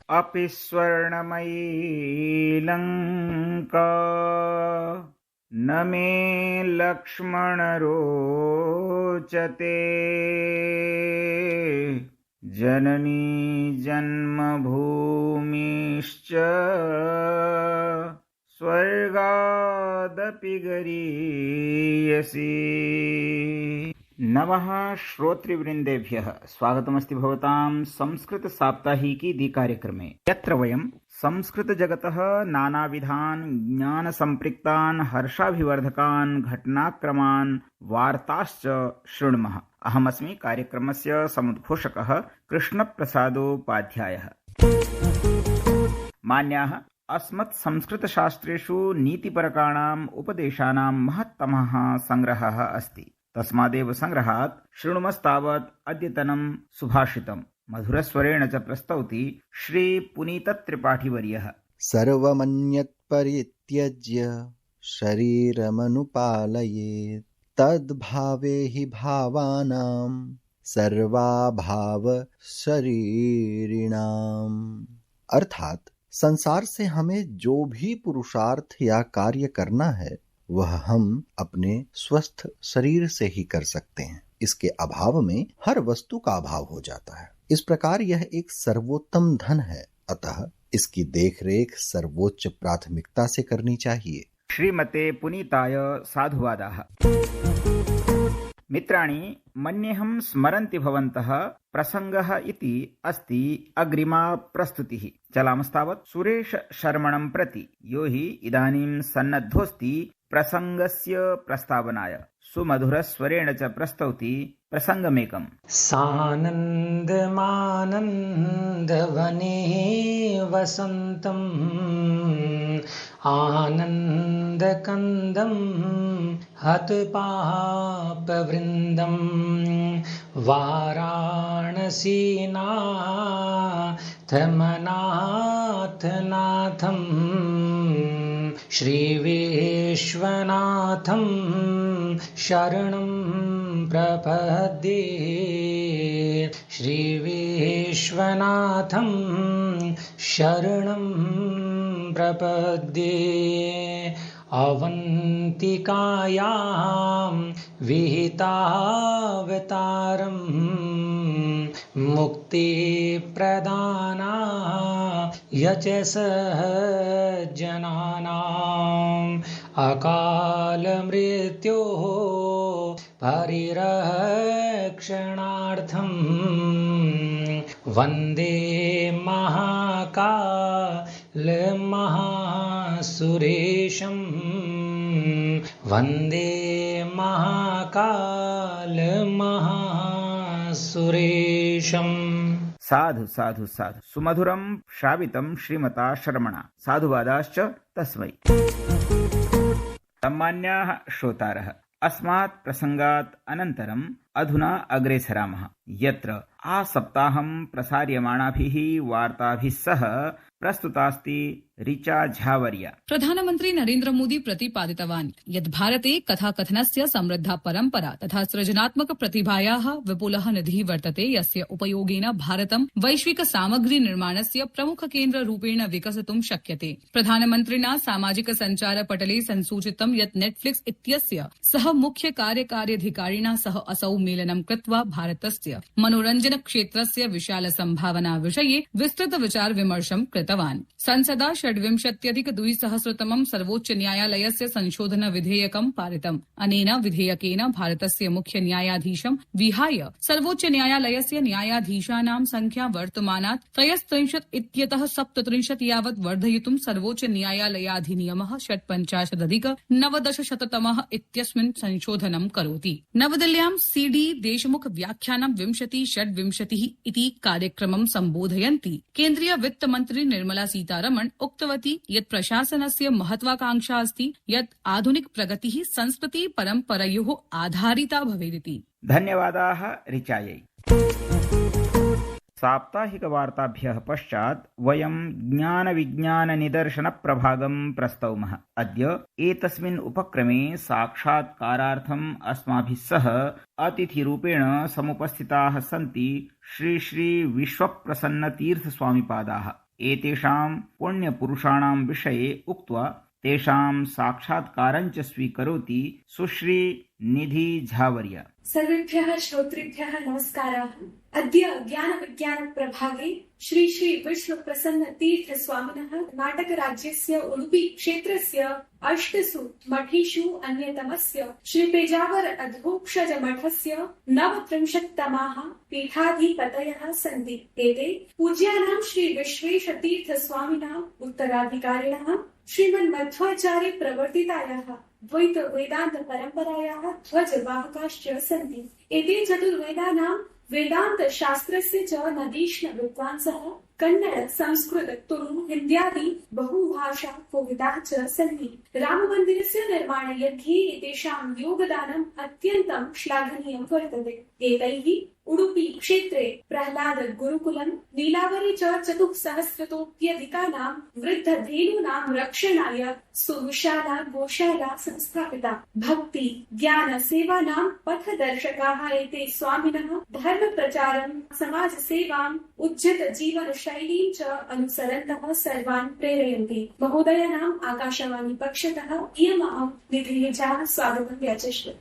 अपि स्वर्णमयी लङ्का न मे लक्ष्मण रोचते जननी जन्मभूमिश्च स्वर्गादपि गरीयसी। नमः श्रोतृवृन्देभ्यः स्वागतमस्ति भवतां संस्कृत साप्ताहिकी दि कार्यक्रमे, यत्र वयं संस्कृत जगतः नानाविधान् ज्ञान संपृक्तान् हर्षाभिवर्धकान् घटनाक्रमान् वार्ताश्च शृणुमः। अहमस्मि कार्यक्रमस्य समुद्घोषकः कृष्णप्रसादोपाध्यायः। मान्याः, अस्मत् संस्कृतशास्त्रेषु नीतिपरकाणाम् उपदेशानां महत्तमः संग्रहः अस्ति। तस्मादेव संग्रहात् शृणुमस्तावत् अद्यतनं सुभाषितं मधुरस्वरेण च प्रस्तौति श्री पुनीतत्रिपाठिवर्यः। सर्वमन्यत् परित्यज्य शरीरमनुपालयेत् तद्भावे हि भावानां सर्वाभाव शरीरिणाम्। अर्थात संसार से हमें जो भी पुरुषार्थ या कार्य करना है वह हम अपने स्वस्थ शरीर से ही कर सकते हैं। इसके अभाव में हर वस्तु का अभाव हो जाता है। इस प्रकार यह एक सर्वोत्तम धन है, अतः इसकी देखरेख सर्वोच्च प्राथमिकता से करनी चाहिए। श्रीमते पुनीताय साधुवादाः। मित्राणि, मन्येऽहं स्मरन्ति भवन्तः प्रसङ्गः इति अस्ति अग्रिमा प्रस्तुतिः। चलामस्तावत् सुरेश शर्मणं प्रति, यो हि इदानीं सन्नद्धोऽस्ति प्रसङ्गस्य प्रस्तावनाय। सुमधुरस्वरेण च प्रस्तौति प्रसङ्गमेकम्। सानन्दमानन्दवने वसन्तम् आनन्दकन्दं हतपापवृन्दं वाराणसीनाथमनाथनाथं श्रीविश्वनाथं शरणं प्रपद्ये श्रीविश्वनाथं शरणं प्रपद्ये। अवन्तिकायां विहितावतारं मुक्तिप्रदानाय च सहजनानाम् अकालमृत्योः परिरक्षणार्थं वन्दे महाकालमहासुरेशं वन्दे महाकालमहासुरेशम्। साधु साधु साधु। सुमधुरं श्रावितं श्रीमता शर्मणा। साधुवादाश्च तस्मै। सम्मान्याः श्रोतारः, अस्मात् प्रसङ्गात् अनन्तरम् अधुना अग्रे सरामः, यत्र आसप्ताहं प्रसार्यमाणाभिः वार्ताभिः सह प्रस्तुतास्ति ऋचा झावर्या। प्रधानमन्त्री नरेन्द्र मोदी प्रतिपादितवान् यत् भारते कथाकथनस्य समृद्धा परम्परा तथा सृजनात्मक प्रतिभायाः विपुलः निधिः वर्तते, यस्य उपयोगेन भारतं वैश्विक सामग्री निर्माणस्य प्रमुख केन्द्ररूपेण विकसितुं शक्यते। प्रधानमन्त्रिणा सामाजिक सञ्चार पटले संसूचितं यत् नेटफ्लिक्स इत्यस्य सह मुख्य कार्यकार्यधिकारिणा सह असौ मेलनं कृत्वा भारतस्य मनोरञ्जन क्षेत्रस्य विशाल सम्भावना विषये विस्तृत विचार विमर्शं कृतवान्। संसदा 26,200 सर्वोच्च न्यायालयस्य संशोधन विधेयकं पारितम्। अनेन विधेयकेन भारतस्य मुख्य न्यायाधीशं विहाय सर्वोच्च न्यायालयस्य न्यायाधीशानां संख्या वर्तमानात् 33 इत्यतः 37 यावत् वर्धयितुं सर्वोच्च न्यायालयाधिनियमः 95-19 इत्यस्मिन् संशोधनं करोति। नवदिल्ल्यां CD देशमुख व्याख्यानं 20-26 इति कार्यक्रमं सम्बोधयन्ति केन्द्रीय वित्त मन्त्री निर्मला सीतारमण उक्तवती यत् प्रशासनस्य महत्वाकांक्षा अस्ति यत् आधुनिक प्रगतिः संस्कृति परम्परयोः आधारिता भवेदिति। धन्यवादाः ऋचायै। साप्ताहिकवार्ताभ्यः पश्चात् वयं ज्ञानविज्ञाननिदर्शनप्रभागं प्रस्तौमः। अद्य एतस्मिन् उपक्रमे साक्षात्कारार्थम् अस्माभिः सह अतिथिरूपेण समुपस्थिताः सन्ति श्री विश्वप्रसन्नतीर्थस्वामिपादाः। एतेषां पुण्यपुरुषाणां विषये उक्त्वा तेषां साक्षात्कारञ्च स्वीकरोति सुश्री निधि झावर्या। सर्वेभ्यः श्रोतृभ्यः नमस्काराः। अद्य ज्ञान विज्ञान प्रभागे श्री श्री विश्व प्रसन्न तीर्थ स्वामिनः कर्णाटकराज्यस्य उडुपि क्षेत्रस्य 8 मठेषु अन्यतमस्य श्री पेजावर अधोक्षज मठस्य 39तमाः पीठाधिपतयः सन्ति। एते पूज्यानां श्री विश्वेश तीर्थ स्वामिनः उत्तराधिकारिणः श्रीमन्मध्वाचार्य प्रवर्तितायाः द्वैत वेदांत परम्परायाः ध्वजवाहकाश्च सन्ति। एते चतुर्वेदानां वेदांत शास्त्रस्य च नदीष्ण विद्वांसः कन्नड, संस्कृत, तुलु, हिन्द्यादि बहुभाषा कोविदाः च सन्ति। राममन्दिरस्य निर्माणयज्ञे एतेषां योगदानम् अत्यन्तं श्लाघनीयं वर्तते। एतैः उडुपि क्षेत्रे प्रह्लाद गुरुकुलम्, नीलावरे च 4,000तोऽप्यधिकानां वृद्धधेनूनां रक्षणाय सुविशाला गोशाला संस्थापिता। भक्ति ज्ञान सेवानां पथदर्शकाः एते स्वामिनः धर्म प्रचारं, समाज सेवां, उज्जत जीवन शैलीं च अनुसरन्तः सर्वान् प्रेरयन्ति। महोदयानाम् आकाशवाणी पक्षतः इयमहं निधिः झा स्वागतं व्याचष्मि।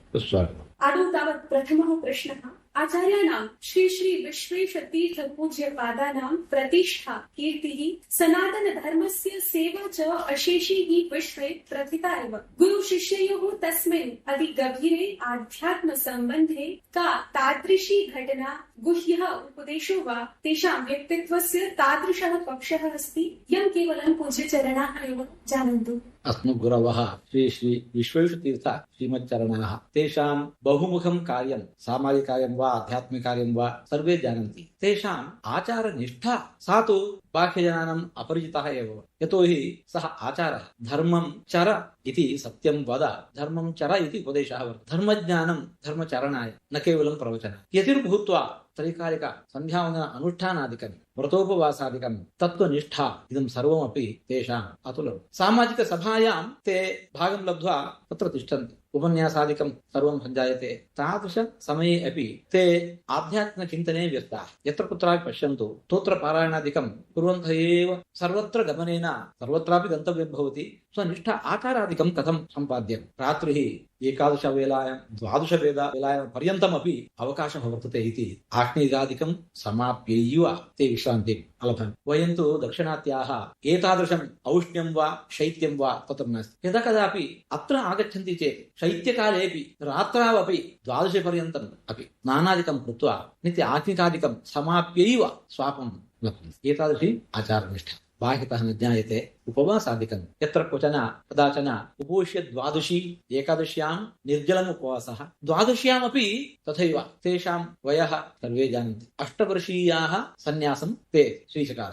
आदौ तावत् प्रथमः प्रश्नः। आचार्याणां श्री श्री विश्वेश तीर्थ पूज्य पादानां प्रतिष्ठा, कीर्तिः, सनातन धर्मस्य सेवा च अशेषैः विश्वे प्रथिता एव। गुरु शिष्ययोः तस्मिन् अतिगभीरे आध्यात्म सम्बन्धे का तादृशी घटना, गुह्यः उपदेशो वा तेषां व्यक्तित्वस्य तादृशः पक्षः अस्ति यं केवलं पूज्यचरणाः एव जानन्तु। अस्मद्गुरवः श्री श्री विश्वेशतीर्थ श्रीमच्चरणाः तेषां बहुमुखं कार्यं, सामाजिककार्यं वा आध्यात्मिककार्यं वा सर्वे जानन्ति। तेषाम् आचारनिष्ठा सा तु बाह्यजनानाम् अपरिचितः एव। यतोहि सः आचारः धर्मं चर इति सत्यं वद, धर्मं चर इति उपदेशः वर्तते। धर्मज्ञानं धर्मचरणाय न केवलं प्रवचनं। यतिर्भूत्वा त्रैकालिक सन्ध्यावन्दन अनुष्ठानादिकं, व्रतोपवासादिकं, तत्त्वनिष्ठा इदं सर्वमपि तेषाम् अतुलं। सामाजिक सभायां ते भागं लब्ध्वा तत्र तिष्ठन्ति। उपन्यासादिकं सर्वं सञ्जायते। तादृश समये अपि ते आध्यात्मचिन्तने व्यस्ताः। यत्र कुत्रापि पश्यन्तु स्तोत्रपारायणादिकं कुर्वन्तः एव। सर्वत्र गमनेन सर्वत्रापि गन्तव्यं भवति। स्वनिष्ठा आचारादिकं कथं सम्पाद्यं? रात्रिः 11 वेलायां 12 वेलायां पर्यन्तमपि अवकाशः वर्तते इति आह्निकादिकं समाप्यैव ते विश्रान्तिम् अलभन्। वयं तु दक्षिणात्याः एतादृशम् औष्ण्यं वा शैत्यं वा तत्र नास्ति। यदा कदापि अत्र आगच्छन्ति चेत् शैत्यकालेऽपि रात्रावपि 12 पर्यन्तम् अपि स्नानादिकं कृत्वा नित्य आह्निकादिकं समाप्यैव स्वापं लभ्यते। एतादृशी आचारनिष्ठा बाह्यतः न ज्ञायते। उपवासादिकं यत्र क्वचन कदाचन उपोष्य 12 एकादश्यां निर्जलम् उपवासः, 12श्यामपि तथैव। तेषां वयः सर्वे जानन्ति। 8 वर्षीयाः सन्यासं ते स्वीचकार।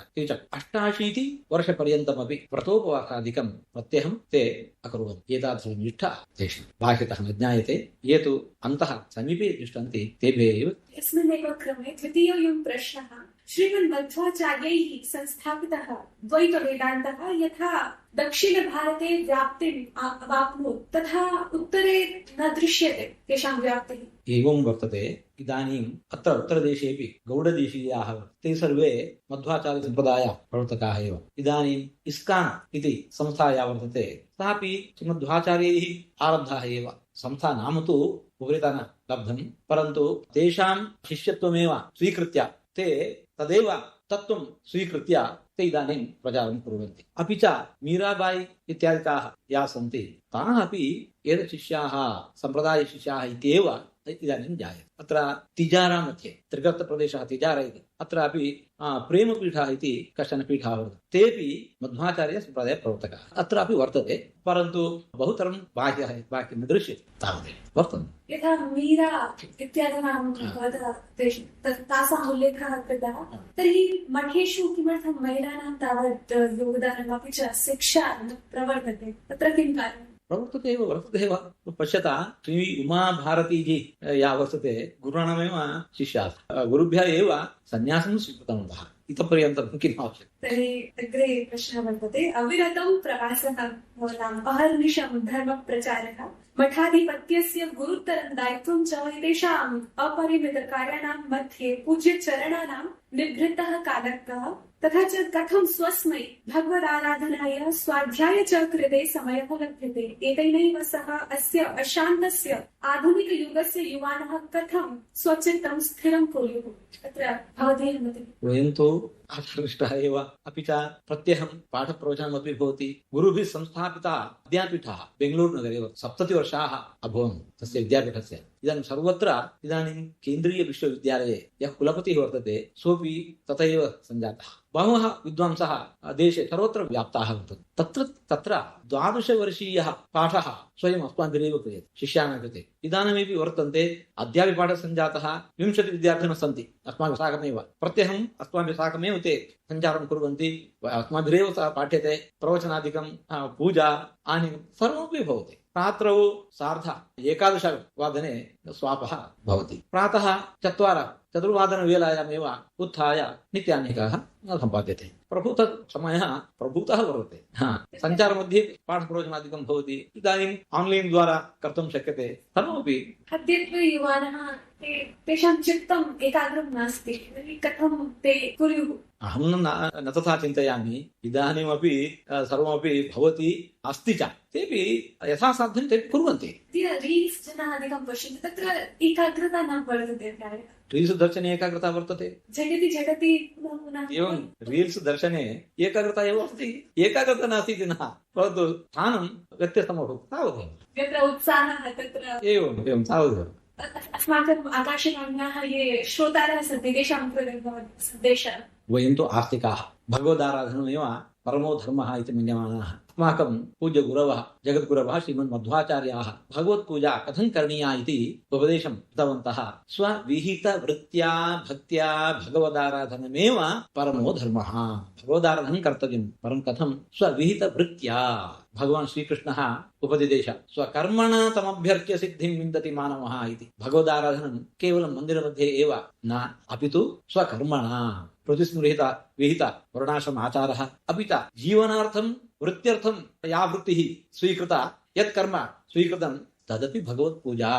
88 वर्षपर्यन्तमपि व्रतोपवासादिकं प्रत्यहं ते अकुर्वन्। एतादृशी निष्ठा तेषां बाह्यतः न ज्ञायते। ये तु अन्तः समीपे तिष्ठन्ति तेभ्यः एव। अस्मिन्नेव क्रमे द्वितीयोऽयं प्रश्नः। श्रीमन्मध्वाचार्यैः संस्थापितः द्वैतवेदान्तः यथा दक्षिणभारते व्याप्तिम् अवाप्नोत् तथा उत्तरे न दृश्यते तेषां व्याप्तिः। एवं वर्तते। इदानीम् अत्र उत्तरदेशेऽपि गौडदेशीयाः ते सर्वे मध्वाचार्यसम्प्रदाय प्रवर्तकाः एव। इदानीम् इस्कान् इति संस्था या वर्तते सापि मध्वाचार्यैः आरब्धाः एव। संस्था नाम तु उपरितः न लब्धम्, परन्तु तेषां शिष्यत्वमेव स्वीकृत्य ते तदेव तत्त्वं स्वीकृत्य ते इदानीं प्रचारं कुर्वन्ति। अपि च मीराबाई इत्यादिकाः या सन्ति ताः अपि एतत् शिष्याः सम्प्रदायशिष्याः इत्येव इदानीं जायते। अत्र तिजारा मध्ये त्रिगर्तप्रदेशः तिजारा इति अत्रापि प्रेमपीठः इति कश्चन पीठः वर्तते। तेऽपि मध्वाचार्यसम्प्रदायप्रवर्तकाः अत्रापि वर्तते, परन्तु बहुतरं बाह्यः न दृश्यते तावदेव वर्तन्ते। यथा मीरा इत्यादीनां तासाम् उल्लेखः कृतः, तर्हि मठेषु किमर्थं महिलानां तावत् योगदानम् अपि च शिक्षा न प्रवर्तते? तत्र किं कार्यम्? प्रवर्तते एव। पश्यता श्री उमाभारतीजी या वर्तते गुरुणामेव शिष्याः, गुरुभ्यः एव सन्यासं स्वीकृतवन्तः। इतः पर्यन्तं किम् आवश्यकं? तर्हि अग्रे प्रश्नः वर्तते। अविरतं प्रवासः भवताम् अहर्निशं धर्मप्रचारः, मठाधिपत्यस्य गुरुतरं दायित्वं च एतेषाम् अपरिमितकार्याणां मध्ये पूज्यचरणानां निभृतः कालकः तथा च कथं स्वस्मै भगवदाराधनाय स्वाध्याय च कृते समयः लभ्यते। एतेनैव सह अस्य अशान्तस्य आधुनिकयुगस्य युवानः कथं स्वचित्तं स्थिरं कुर्युः। अत्र भवदीयं मतिः। वयं तु आश्रिष्टः एव, अपि च प्रत्यहं पाठप्रवचनमपि भवति। गुरुभिः संस्थापितः विद्यापीठः बेङ्गलूरुनगरे 70 वर्षाः अभवन् तस्य विद्यापीठस्य। इदानीं सर्वत्र इदानीं केन्द्रीयविश्वविद्यालये यः कुलपतिः वर्तते सोऽपि तथैव सञ्जातः। बहवः विद्वांसः देशे सर्वत्र व्याप्ताः वर्तन्ते। तत्र 12-वर्षीयः पाठः स्वयम् अस्माभिरेव क्रियते शिष्याणां कृते। इदानीमपि वर्तन्ते, अद्यापि पाठः सञ्जातः। 20 विद्यार्थिनः सन्ति अस्माभिः साकमेव। प्रत्यहम् अस्माभिः साकमेव ते सञ्चारं कुर्वन्ति। अस्माभिरेव सः पाठ्यते। प्रवचनादिकं, पूजा, आनीनं सर्वमपि भवति। रात्रौ 11:30 स्वापः भवति। प्रातः 4-4:15 उत्थाय नित्यानेकः सम्पाद्यते। प्रभूतसमयः प्रभूतः वर्तते। सञ्चारमध्ये पाठप्रवचनादिकं भवति। इदानीम् आन्लैन् द्वारा कर्तुं शक्यते। सर्वमपि अद्यत्वे युवानः तेषां चित्तम् एकाग्रं नास्ति, कथं ते कुर्युः? अहं न तथा चिन्तयामि। इदानीमपि सर्वमपि भवति अस्ति च, तेपि यथासाध्यं ते कुर्वन्ति। रील्स् जनाः अधिकं पश्यन्ति, तत्र एकाग्रता न वर्तते। रील्स् दर्शने एकाग्रता वर्तते। झटिति झटिति एवं रील्स् दर्शने एकाग्रता एव अस्ति। एकाग्रता नास्ति इति न, परन्तु स्थानं व्यत्यस्तमभूत् तावदेव। यत्र उत्साहः तत्र एवं तावदेव। अस्माकम् आकाशवाण्याः ये श्रोतारः सन्ति तेषां कृते सन्देशः। वयं तु आस्तिकाः, भगवदाराधनमेव परमो धर्मः इति मन्यमानाः। अस्माकं पूज्य गुरवः जगद्गुरवः श्रीमन्मध्वाचार्याः भगवत्पूजा कथं करणीया इति उपदेशं कृतवन्तः। स्वविहितवृत्त्या भक्त्या भगवदाराधनमेव परमो धर्मः। भगवदाराधनं कर्तव्यं, परं कथं? स्वविहितवृत्त्या। भगवान् श्रीकृष्णः उपदिदेश स्वकर्मणा तमभ्यर्च्य सिद्धिं विन्दति मानवः इति। भगवदाराधनं केवलं मन्दिरमध्ये एव न, अपि तु स्वकर्मणा प्रतिस्मृहित विहित वर्णाश्रम आचारः, अपि च जीवनार्थं वृत्त्यर्थं या वृत्तिः स्वीकृता, यत् कर्म स्वीकृतं तदपि भगवत्पूजा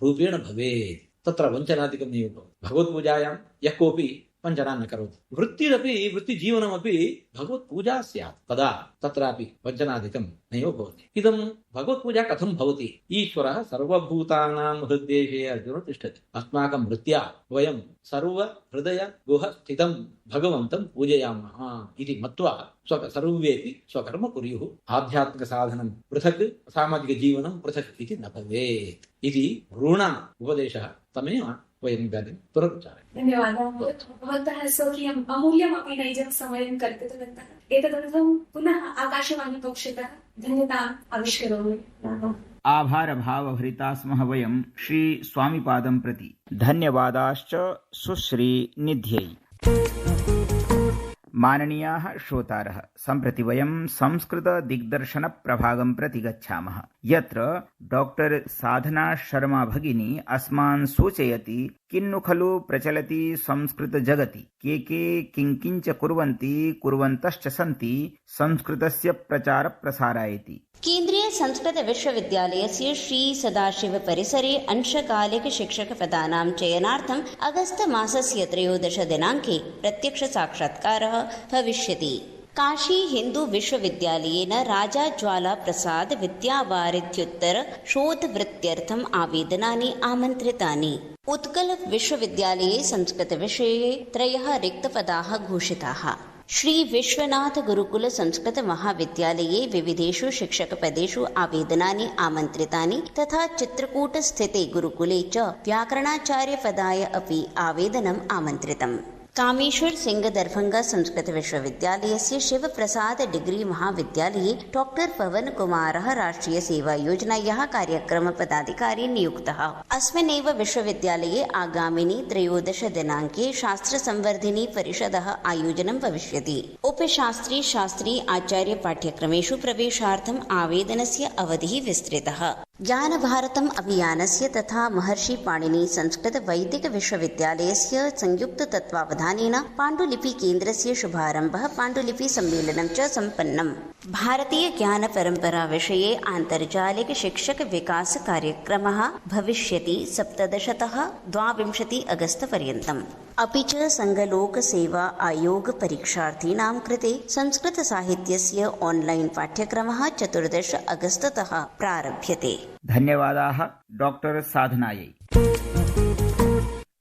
रूपेण भवेत्। तत्र वञ्चनादिकं नैव भवति। भगवत्पूजायां यः कोऽपि वञ्चना न करोति। वृत्तिजीवनमपि भगवत्पूजा स्यात्, तदा तत्रापि वञ्चनादिकं नैव भवति। इदं भगवत्पूजा कथं भवति? ईश्वरः सर्वभूतानां हृद्देशे अर्जुन तिष्ठति। अस्माकं वृत्त्या वयं सर्वहृदय गुह स्थितं भगवन्तं पूजयामः इति मत्वा सर्वेपि स्वकर्म कुर्युः। आध्यात्मिकसाधनं पृथक्, सामाजिकजीवनं पृथक् इति न भवेत् इति गुरूणाम् उपदेशः। तमेव वयम् इदानीं पुनरुच्चारयामः। धन्यवादः। भवन्तः स्वकीयम् अमूल्यमपि नैजं समयं कल्पितवन्तः। एतदर्थं पुनः आकाशवाणी पक्षतः धन्यताम् आविष्करोमि। आभार भावभरिता स्मः वयं श्री स्वामिपादं प्रति। धन्यवादाश्च सुश्री निध्यै। माननीयाः श्रोतारः, सम्प्रति वयं संस्कृत दिग्दर्शन प्रभागं प्रति गच्छामः, यत्र डॉक्टर साधना शर्मा भगिनी अस्मान् सूचयति किन्नु खलु प्रचलति संस्कृत जगति, के किंकिंच कुर्वन्ति कुर्वन्तश्च सन्ति संस्कृतस्य प्रचार प्रसारायति। केन्द्रीय संस्कृत विश्वविद्यालयस्य श्री सदाशिव परिसरे अंशकालिक शिक्षक पदानां चयनार्थम् अगस्त मासस्य 13 दिनाङ्के प्रत्यक्ष साक्षात्कारः भविष्यति। काशी हिन्दू विश्वविद्यालयेन राजा ज्वाला प्रसाद विद्यावारिध्युत्तर शोधवृत्त्यर्थम् आवेदनानि आमन्त्रितानि। उत्कल विश्वविद्यालये संस्कृत विषये 3 रिक्तपदाः घोषिताः। श्री विश्वनाथ गुरुकुल संस्कृत महाविद्यालये विविधेषु शिक्षकपदेषु आवेदनानि आमन्त्रितानि तथा चित्रकूट स्थिते गुरुकुले च व्याकरणाचार्यपदाय अपि आवेदनम् आमन्त्रितम्। कामेश्वर सिंह दरभंगा संस्कृत विश्वविद्यालयस्य शिव प्रसाद डिग्री महाविद्यालये डॉक्टर पवन कुमारः राष्ट्रिय सेवा योजनायाः कार्यक्रम पदाधिकारी नियुक्तः। अस्मिन्नेव विश्वविद्यालये आगामिनि 13 दिनाङ्के शास्त्र संवर्धिनी परिषदः आयोजनं भविष्यति। उपशास्त्री शास्त्री आचार्य पाठ्यक्रमेषु प्रवेशार्थम् आवेदनस्य अवधिः विस्तृतः। ज्ञानभारतम् अभियानस्य तथा महर्षि पाणिनि संस्कृत वैदिक विश्वविद्यालयस्य संयुक्त तत्त्वावधानेन पाण्डुलिपि केन्द्रस्य शुभारम्भः पाण्डुलिपि सम्मेलनं च सम्पन्नम्। भारतीय ज्ञान परम्परा विषये आन्तर्जालिक शिक्षक विकास कार्यक्रमः भविष्यति 17 22 अगस्त पर्यन्तम्। अपि च संघलोक सेवा आयोग परीक्षार्थीनां कृते संस्कृत साहित्यस्य ऑनलाइन पाठ्यक्रमः 14 अगस्ततः प्रारभ्यते। धन्यवादाः डॉक्टर साधनायै।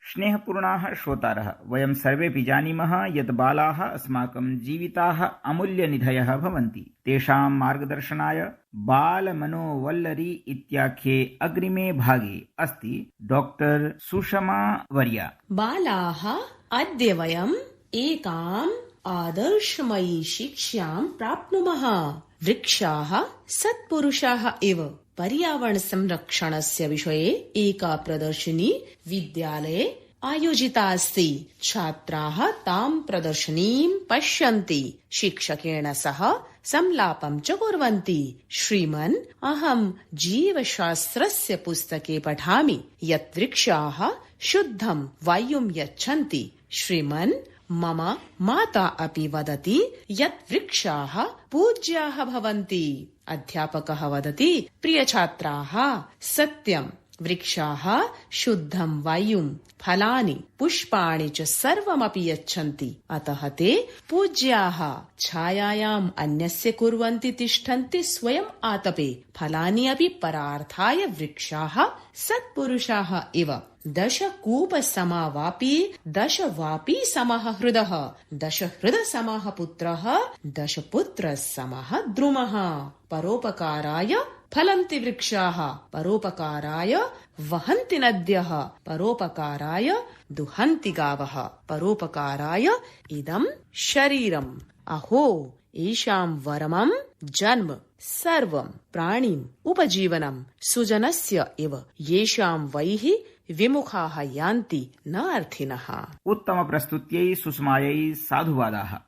स्नेहपूर्णाः श्रोतारः, वयं सर्वेपि जानीमः यत् बालाः अस्माकं जीविताः अमूल्यनिधयः भवन्ति। तेषां मार्गदर्शनाय बालमनोवल्लरी इत्याख्ये अग्रिमे भागे अस्ति डॉक्टर सुषमा वर्या। बालाः, अद्य वयम् एकाम् आदर्शमयी शिक्षां प्राप्नुमः। वृक्षाः सत्पुरुषाः इव। पर्यावरण संरक्षणस्य विषये एका प्रदर्शिनी विद्यालये आयोजिता अस्ति। छात्राः तां प्रदर्शनीं पश्यन्ति, शिक्षकेण सह संलापं च कुर्वन्ति। श्रीमन्, अहं जीवशास्त्रस्य पुस्तके पठामि यत् वृक्षाः शुद्धं वायुं यच्छन्ति। श्रीमन्, मम माता अपि वदति यत् वृक्षाः पूज्याः भवन्ति। अध्यापकः वदति, प्रियछात्राः, सत्यम्, वृक्षाः शुद्धं वायुं, फलानि, पुष्पाणि च सर्वमपि यच्छन्ति। अतः ते पूज्याः। छायायाम् अन्यस्य कुर्वन्ति तिष्ठन्ति स्वयम् आतपे। फलानि अपि परार्थाय वृक्षाः सत्पुरुषाः इव। 10 कूप समा वापी, 10 वापी समः हृदः, 10 हृद समः पुत्रः, 10 पुत्र समः द्रुमः। परोपकाराय फलन्ति वृक्षाः, परोपकाराय वहन्ति नद्यः, परोपकाराय दुहन्ति गावः, परोपकाराय इदं शरीरम्। अहो, एषां वरमं जन्म सर्वं प्राणिम् उपजीवनं सुजनस्य इव। येषां वैः विमुखाः यान्ति न अर्थिनः। उत्तम प्रस्तुत्यै सुषमायै साधुवादाः।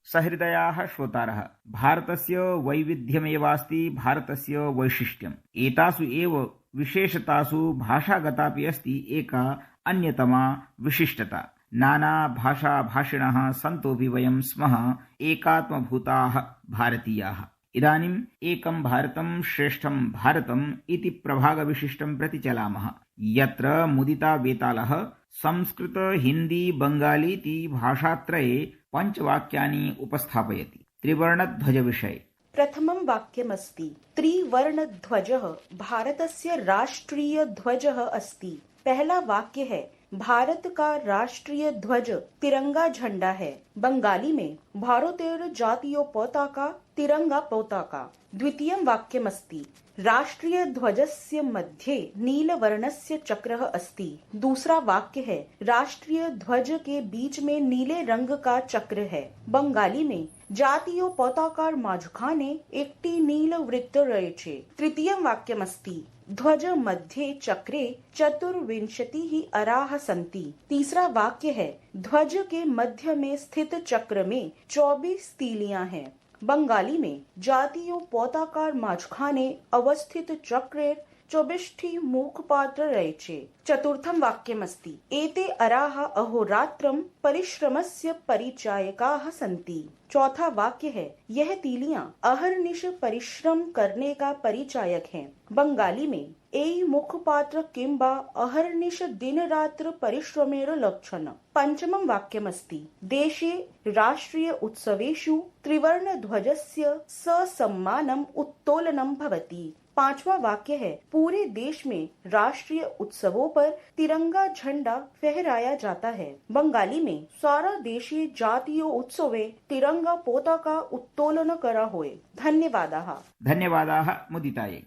सहृदयाः श्रोतारः, भारतस्य वैविध्यमेवास्ति भारतस्य वैशिष्ट्यम्। एतासु एव विशेषतासु भाषागतापि अस्ति एका अन्यतमा विशिष्टता। नाना भाषाभाषिणः सन्तोऽपि वयं स्मः एकात्मभूताः भारतीयाः। इदानीम् एकं भारतं श्रेष्ठं भारतम् इति प्रभागविशिष्टं प्रति चलामः, यत्र मुदिता वेतालः संस्कृत हिन्दी बंगालीति भाषात्रये पञ्चवाक्यानि उपस्थापयति। त्रिवर्णध्वजविषये प्रथमं वाक्यमस्ति, त्रिवर्णध्वजः भारतस्य राष्ट्रीय ध्वजः अस्ति। पहला वाक्य है, भारत का राष्ट्रीय ध्वज तिरंगा झंडा है। बंगाली में भारतेर जातीय पताका तिरंगा पताका। द्वितीयं वाक्यमस्ति, राष्ट्रीय ध्वजस्य मध्ये नीलवर्णस्य चक्रः अस्ति। दूसरा वाक्य है, राष्ट्रीय ध्वज के बीच में नीले रंग का चक्र है। बंगाली में जातीय पताकार माझखाने एकटी नील वृत्त रयेछे। तृतीयं वाक्यमस्ति, ध्वज मध्ये चक्रे 24 अराः सन्ति। तीसरा वाक्य है, ध्वज के मध्य में स्थित चक्र में 24 तीलियां हैं। बंगाली में जातीय पताकार माझखाने अवस्थित चक्रेर 24 मुखपात्र रयेछे। चतुर्थं वाक्यमस्ति, एते अराः अहोरात्रं परिश्रमस्य परिचायकाः सन्ति। चौथा वाक्य है, यह तीलियां अहर्निश परिश्रम करने का परिचायक हैं। बंगाली में एई मुखपात्र किंबा अहर्निश दिन रात्र परिश्रमेर लक्षण। पंचमं वाक्यमस्ति, देशे राष्ट्रीय उत्सवेषु त्रिवर्ण ध्वजस्य ससम्मानम् उत्तोलनं भवति। पांचवा वाक्य है, पूरे देश में राष्ट्रीय उत्सवों पर तिरंगा झंडा फहराया जाता है। बंगाली में सारा देशे जातीय उत्सवे तिरंगा पोताका उत्तोलन करा होय। धन्यवादाः। धन्यवादाः मुदितायै।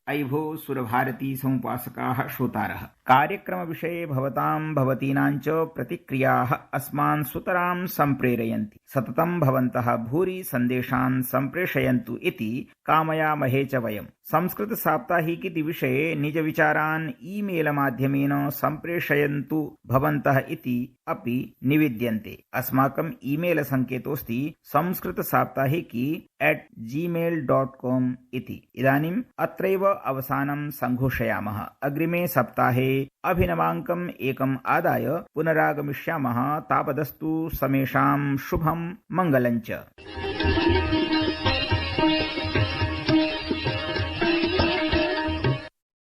अयि भो सुरभारती समुपासकाः श्रोतारः, कार्यक्रमविषये भवतीनां च प्रतिक्रियाः अस्मान् सुतरां सम्प्रेरयन्ति। सततं भवन्तः भूरि सन्देशान् सम्प्रेषयन्तु इति कामयामहे च वयम्। संस्कृत साप्ताहिकी विषये निज विचारान् ईमेल माध्यमेन सम्प्रेषयन्तु भवन्तः इति अपि निवेद्यन्ते। अस्माकम् ईमेल सङ्केतोऽस्ति samskritasaptahiki@gmail.com इति। इदानीम् अत्रैव अवसानं सङ्घोषयामः। अग्रिमे सप्ताहे अभिनवाङ्कम् एकम् आदाय पुनरागमिष्यामः। तावदस्तु समेषां शुभं मङ्गलञ्च।